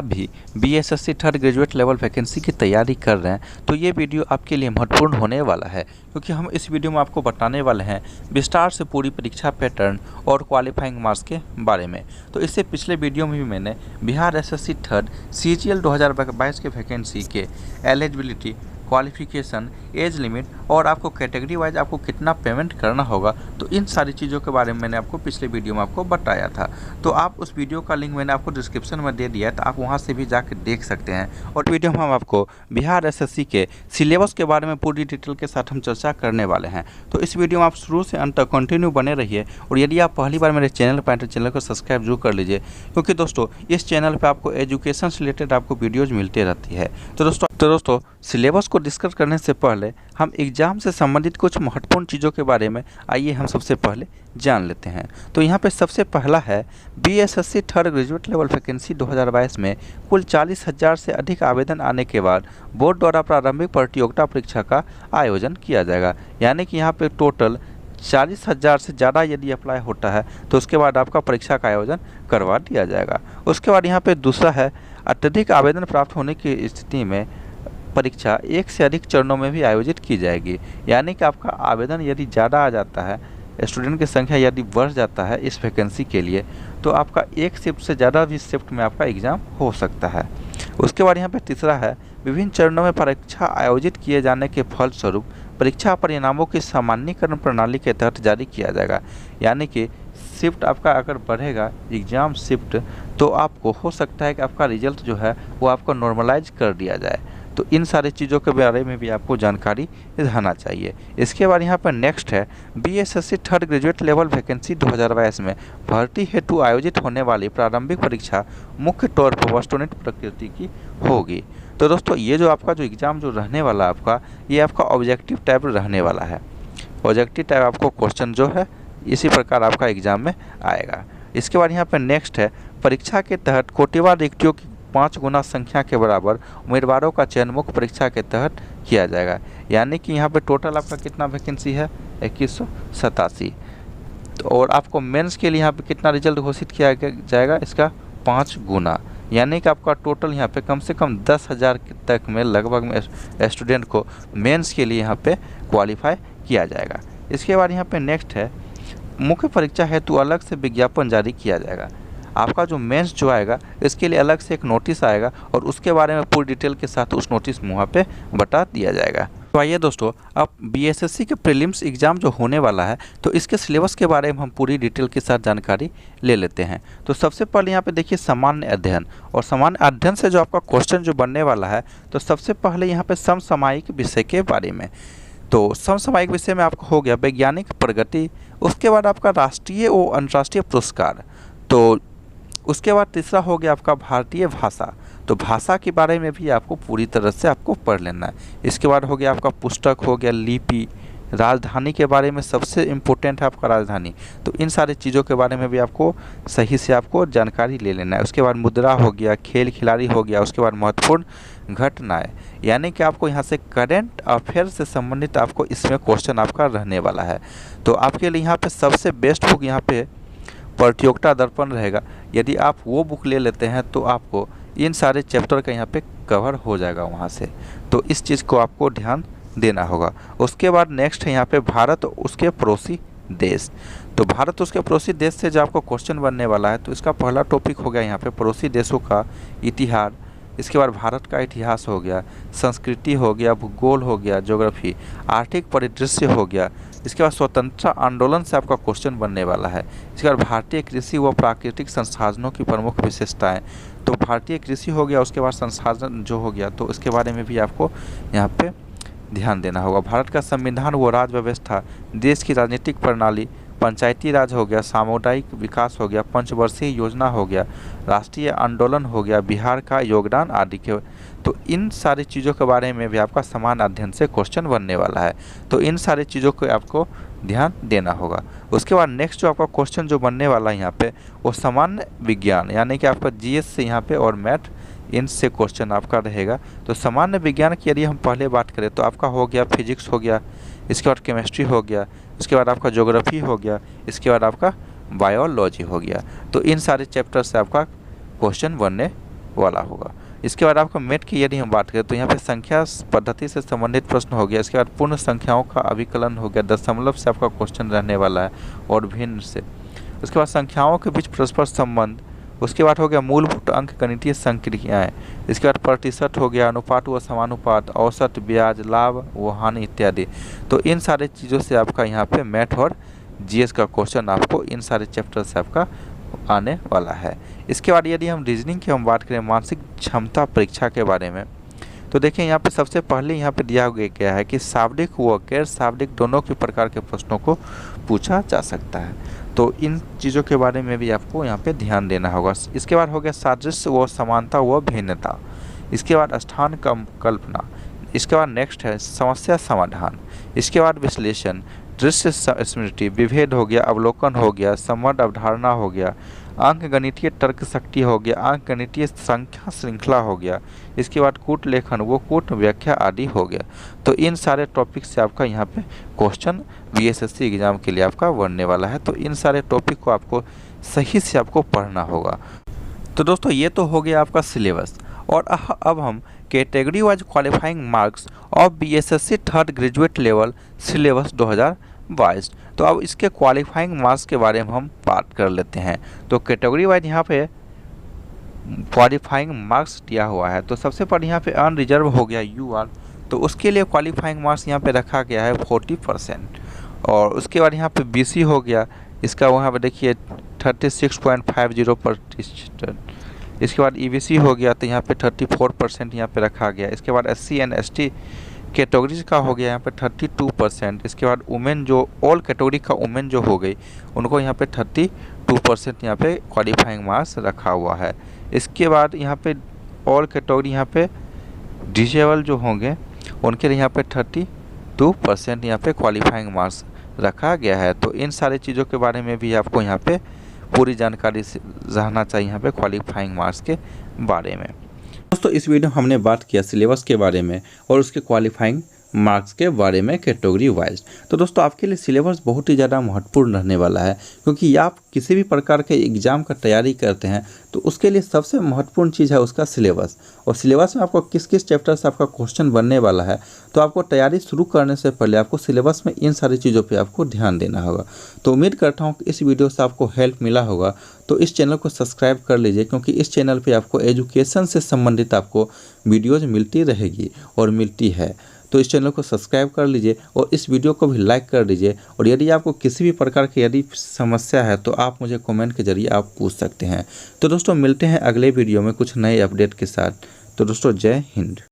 आप भी BSSC third graduate level vacancy की तैयारी कर रहे हैं तो ये वीडियो आपके लिए महत्वपूर्ण होने वाला है, क्योंकि हम इस वीडियो में आपको बताने वाले हैं विस्तार से पूरी परीक्षा पैटर्न और क्वालिफाइंग मार्क्स के बारे में। तो इससे पिछले वीडियो में भी मैंने बिहार एसएससी थर्ड सीजीएल 2022 के वैकेंसी के एलिजिबिलिटी, क्वालिफिकेशन, एज लिमिट और आपको कैटेगरी वाइज आपको कितना पेमेंट करना होगा, तो इन सारी चीज़ों के बारे में मैंने आपको पिछले वीडियो में आपको बताया था। तो आप उस वीडियो का लिंक मैंने आपको डिस्क्रिप्शन में दे दिया है, तो आप वहां से भी जाकर देख सकते हैं। और वीडियो में हम आपको बिहार एसएससी के सिलेबस के बारे में पूरी डिटेल के साथ हम चर्चा करने वाले हैं। तो इस वीडियो में आप शुरू से अंत तक कंटिन्यू बने रहिए। और यदि आप पहली बार मेरे चैनल पर आए तो चैनल को सब्सक्राइब जरूर कर लीजिए, क्योंकि दोस्तों इस चैनल पर आपको एजुकेशन से रिलेटेड आपको वीडियोज़ मिलती रहती है। तो दोस्तों सिलेबस को डिस्कस करने से पहले हम एग्ज़ाम से संबंधित कुछ महत्वपूर्ण चीज़ों के बारे में आइए हम सबसे पहले जान लेते हैं। तो यहाँ पे सबसे पहला है BSSC third graduate level vacancy 2022 में कुल 40,000 से अधिक आवेदन आने के बाद बोर्ड द्वारा प्रारंभिक प्रतियोगिता परीक्षा का आयोजन किया जाएगा। यानी कि यहाँ पे टोटल 40,000 से ज़्यादा यदि अप्लाई होता है तो उसके बाद आपका परीक्षा का आयोजन करवा दिया जाएगा। उसके बाद यहाँ पे दूसरा है अत्यधिक आवेदन प्राप्त होने की स्थिति में परीक्षा एक से अधिक चरणों में भी आयोजित की जाएगी। यानी कि आपका आवेदन यदि ज़्यादा आ जाता है, स्टूडेंट की संख्या यदि बढ़ जाता है इस वैकेंसी के लिए, तो आपका एक शिफ्ट से ज़्यादा भी शिफ्ट में आपका एग्ज़ाम हो सकता है। उसके बाद यहाँ पे तीसरा है विभिन्न चरणों में परीक्षा आयोजित किए जाने के फलस्वरूप परीक्षा परिणामों की सामान्यीकरण प्रणाली के तहत जारी किया जाएगा। यानी कि शिफ्ट आपका अगर बढ़ेगा एग्ज़ाम शिफ्ट, तो आपको हो सकता है कि आपका रिजल्ट जो है वो आपको नॉर्मलाइज कर दिया जाए। तो इन सारी चीज़ों के बारे में भी आपको जानकारी रहना चाहिए। इसके बाद यहाँ पर नेक्स्ट है BSSC third graduate level vacancy 2022 में भर्ती हेतु आयोजित होने वाली प्रारंभिक परीक्षा मुख्य तौर पर वस्तुनिष्ठ प्रकृति की होगी। तो दोस्तों ये जो आपका जो एग्ज़ाम जो रहने वाला आपका, ये आपका ऑब्जेक्टिव टाइप रहने वाला है। ऑब्जेक्टिव टाइप आपको क्वेश्चन जो है इसी प्रकार आपका एग्ज़ाम में आएगा। इसके बाद यहाँ पर नेक्स्ट है परीक्षा के तहत कोटिवार रिक्तियों की 5 गुना संख्या के बराबर उम्मीदवारों का चयन मुख्य परीक्षा के तहत किया जाएगा। यानी कि यहाँ पे टोटल आपका कितना वैकेंसी है 2187। तो और आपको मेंस के लिए यहाँ पे कितना रिजल्ट घोषित किया जाएगा, इसका 5 गुना। यानी कि आपका टोटल यहाँ पे कम से कम 10,000 तक में लगभग में स्टूडेंट को मेंस के लिए यहाँ पे क्वालिफाई किया जाएगा। इसके बाद यहाँ पे नेक्स्ट है मुख्य परीक्षा हेतु अलग से विज्ञापन जारी किया जाएगा। आपका जो मेंस जो आएगा इसके लिए अलग से एक नोटिस आएगा और उसके बारे में पूरी डिटेल के साथ उस नोटिस में वहाँ पे बता दिया जाएगा। तो आइए दोस्तों, अब बीएसएससी के प्रीलिम्स एग्ज़ाम जो होने वाला है तो इसके सिलेबस के बारे में हम पूरी डिटेल के साथ जानकारी ले लेते हैं। तो सबसे पहले यहाँ पे देखिए सामान्य अध्ययन, और सामान्य अध्ययन से जो आपका क्वेश्चन जो बनने वाला है, तो सबसे पहले यहाँ पे समसामयिक विषय के बारे में। तो समसामयिक विषय में आपको हो गया वैज्ञानिक प्रगति, उसके बाद आपका राष्ट्रीय और अंतर्राष्ट्रीय पुरस्कार, तो उसके बाद तीसरा हो गया आपका भारतीय भाषा। तो भाषा के बारे में भी आपको पूरी तरह से आपको पढ़ लेना है। इसके बाद हो गया आपका पुस्तक, हो गया लिपि, राजधानी के बारे में सबसे इम्पोर्टेंट है आपका राजधानी। तो इन सारी चीज़ों के बारे में भी आपको सही से आपको जानकारी ले लेना है। उसके बाद मुद्रा हो गया, खेल खिलाड़ी हो गया, उसके बाद महत्वपूर्ण घटनाएं, यानी कि आपको यहाँ से करेंट अफेयर से संबंधित आपको इसमें क्वेश्चन आपका रहने वाला है। तो आपके लिए यहाँ पे सबसे बेस्ट बुक यहाँ पे प्रतियोगिता दर्पण रहेगा। यदि आप वो बुक ले लेते हैं तो आपको इन सारे चैप्टर का यहाँ पे कवर हो जाएगा वहाँ से। तो इस चीज़ को आपको ध्यान देना होगा। उसके बाद नेक्स्ट है यहाँ पे भारत उसके पड़ोसी देश। तो भारत उसके पड़ोसी देश से जो आपको क्वेश्चन बनने वाला है, तो इसका पहला टॉपिक हो गया यहाँ पे पड़ोसी देशों का इतिहास। इसके बाद भारत का इतिहास हो गया, संस्कृति हो गया, भूगोल हो गया, ज्योग्राफी, आर्थिक परिदृश्य हो गया। इसके बाद स्वतंत्रता आंदोलन से आपका क्वेश्चन बनने वाला है। इसके बाद भारतीय कृषि व प्राकृतिक संसाधनों की प्रमुख विशेषताएं, तो भारतीय कृषि हो गया, उसके बाद संसाधन जो हो गया, तो इसके बारे में भी आपको यहाँ पे ध्यान देना होगा। भारत का संविधान व राज्य व्यवस्था, देश की राजनीतिक प्रणाली, पंचायती राज हो गया, सामुदायिक विकास हो गया, पंचवर्षीय योजना हो गया, राष्ट्रीय आंदोलन हो गया, बिहार का योगदान आदि के। तो इन सारी चीज़ों के बारे में भी आपका सामान्य अध्ययन से क्वेश्चन बनने वाला है। तो इन सारी चीज़ों को आपको ध्यान देना होगा। उसके बाद नेक्स्ट जो आपका क्वेश्चन जो बनने वाला है यहाँ पे, वो सामान्य विज्ञान, यानी कि आपका जीएस से यहाँ पे और मैथ, इनसे क्वेश्चन आपका रहेगा। तो सामान्य विज्ञान की यदि हम पहले बात करें तो आपका हो गया फिजिक्स हो गया, इसके बाद केमिस्ट्री हो गया, इसके बाद आपका ज्योग्राफी हो गया, इसके बाद आपका बायोलॉजी हो गया। तो इन सारे चैप्टर से आपका क्वेश्चन बनने वाला होगा। इसके बाद आपका मेट की यदि हम बात करें तो यहाँ पे संख्या पद्धति से संबंधित प्रश्न हो गया। इसके बाद पूर्ण संख्याओं का अभिकलन हो गया, दशमलव से आपका क्वेश्चन रहने वाला है और भिन्न से। उसके बाद संख्याओं के बीच परस्पर संबंध। उसके बाद हो गया मूलभूत अंक गणितीय संक्रियाएँ। इसके बाद प्रतिशत हो गया, अनुपात व समानुपात, औसत, ब्याज, लाभ व हानि इत्यादि। तो इन सारे चीज़ों से आपका यहाँ पे मैथ और जीएस का क्वेश्चन आपको इन सारे चैप्टर से आपका आने वाला है। इसके बाद यदि हम रीजनिंग की हम बात करें मानसिक क्षमता परीक्षा के बारे में, तो देखिए यहाँ पे सबसे पहले यहाँ पे दिया गया है कि शाब्दिक व गैर शाब्दिक दोनों के प्रकार के प्रश्नों को पूछा जा सकता है। तो इन चीज़ों के बारे में भी आपको यहाँ पे ध्यान देना होगा। इसके बाद हो गया सादृश्य व समानता व भिन्नता। इसके बाद स्थान कल्पना। इसके बाद नेक्स्ट है समस्या समाधान। इसके बाद विश्लेषण, दृश्य स्मृति, विभेद हो गया, अवलोकन हो गया, संबंध अवधारणा हो गया, अंक गणितीय तर्क शक्ति हो गया, अंक गणितीय संख्या श्रृंखला हो गया। इसके बाद कूट लेखन व कूट व्याख्या आदि हो गया। तो इन सारे टॉपिक से आपका यहाँ पे क्वेश्चन बीएसएससी एग्जाम के लिए आपका बनने वाला है। तो इन सारे टॉपिक को आपको सही से आपको पढ़ना होगा। तो दोस्तों ये तो हो गया आपका सिलेबस, और अब हम category wise qualifying marks of BSSC third graduate level syllabus 2022। तो अब इसके क्वालिफाइंग मार्क्स के बारे में हम बात कर लेते हैं। तो कैटेगरी वाइज यहाँ पे क्वालिफाइंग मार्क्स दिया हुआ है। तो सबसे पहले यहाँ पे अनरिजर्व हो गया यूआर, तो उसके लिए क्वालिफाइंग मार्क्स यहाँ पे रखा गया है 40%। और उसके बाद यहाँ पे बीसी हो गया, इसका वहाँ पे देखिए 36.50%। इसके बाद ईबीसी हो गया, तो यहाँ पे 34% यहाँ पे रखा गया। इसके बाद एससी एंड एसटी कैटेगरीज का हो गया यहाँ पे 32%। इसके बाद वुमेन जो ऑल कैटेगरी का वुमेन जो हो गई उनको यहाँ पे 32% यहाँ पे क्वालिफाइंग मार्क्स रखा हुआ है। इसके बाद यहाँ पे ऑल कैटेगरी यहाँ पे डिसेबल जो होंगे उनके लिए यहाँ पे 32% यहाँ पे क्वालिफाइंग मार्क्स रखा गया है। तो इन सारी चीज़ों के बारे में भी आपको यहाँ पे पूरी जानकारी रहना चाहिए यहाँ पे क्वालिफाइंग मार्क्स के बारे में। दोस्तों इस वीडियो में हमने बात किया सिलेबस के बारे में और उसके क्वालिफाइंग मार्क्स के बारे में कैटेगरी वाइज। तो दोस्तों आपके लिए सिलेबस बहुत ही ज़्यादा महत्वपूर्ण रहने वाला है, क्योंकि आप किसी भी प्रकार के एग्ज़ाम का तैयारी करते हैं तो उसके लिए सबसे महत्वपूर्ण चीज़ है उसका सिलेबस। और सिलेबस में आपको किस किस चैप्टर से आपका क्वेश्चन बनने वाला है, तो आपको तैयारी शुरू करने से पहले आपको सिलेबस में इन सारी चीज़ों पर आपको ध्यान देना होगा। तो उम्मीद करता हूँ कि इस वीडियो से आपको हेल्प मिला होगा। तो इस चैनल को सब्सक्राइब कर लीजिए, क्योंकि इस चैनल पे आपको एजुकेशन से संबंधित आपको वीडियोज़ मिलती रहेगी और मिलती है। तो इस चैनल को सब्सक्राइब कर लीजिए और इस वीडियो को भी लाइक कर दीजिए। और यदि आपको किसी भी प्रकार की यदि समस्या है तो आप मुझे कमेंट के जरिए आप पूछ सकते हैं। तो दोस्तों मिलते हैं अगले वीडियो में कुछ नए अपडेट के साथ। तो दोस्तों जय हिंद।